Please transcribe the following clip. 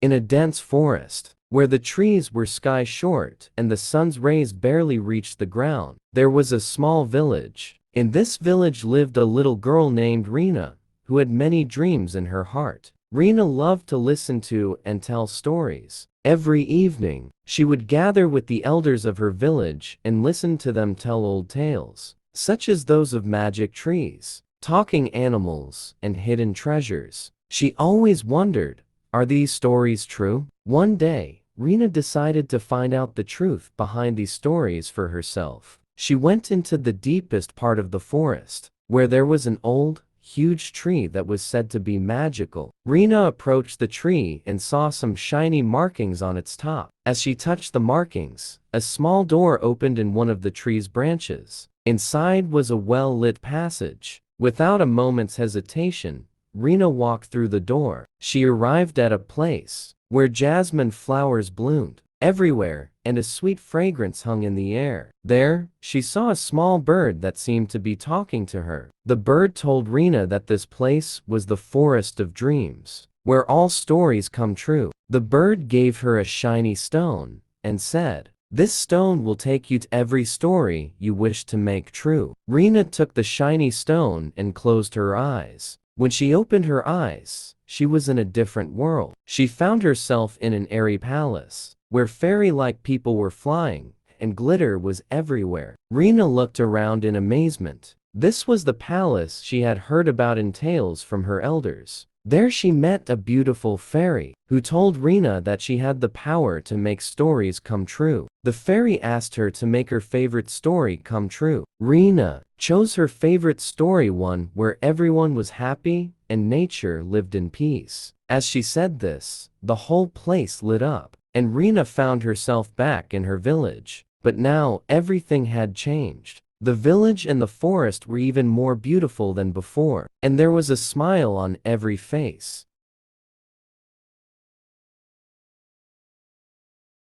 In a dense forest, where the trees were sky-short and the sun's rays barely reached the ground, there was a small village. In this village lived a little girl named Rena, who had many dreams in her heart. Rena loved to listen to and tell stories. Every evening, she would gather with the elders of her village and listen to them tell old tales, such as those of magic trees, talking animals, and hidden treasures. She always wondered, are these stories true? One day, Rena decided to find out the truth behind these stories for herself. She went into the deepest part of the forest, where there was an old, huge tree that was said to be magical. Rena approached the tree and saw some shiny markings on its top. As she touched the markings, a small door opened in one of the tree's branches. Inside was a well-lit passage. Without a moment's hesitation, Rena walked through the door. She arrived at a place where jasmine flowers bloomed everywhere and a sweet fragrance hung in the air. There, she saw a small bird that seemed to be talking to her. The bird told Rena that this place was the Forest of Dreams, where all stories come true. The bird gave her a shiny stone and said, "This stone will take you to every story you wish to make true." Rena took the shiny stone and closed her eyes. When she opened her eyes, she was in a different world. She found herself in an airy palace, where fairy-like people were flying, and glitter was everywhere. Rena looked around in amazement. This was the palace she had heard about in tales from her elders. There she met a beautiful fairy, who told Rena that she had the power to make stories come true. The fairy asked her to make her favorite story come true. Rena chose her favorite story, one where everyone was happy and nature lived in peace. As she said this, the whole place lit up, and Rena found herself back in her village. But now everything had changed. The village and the forest were even more beautiful than before, and there was a smile on every face.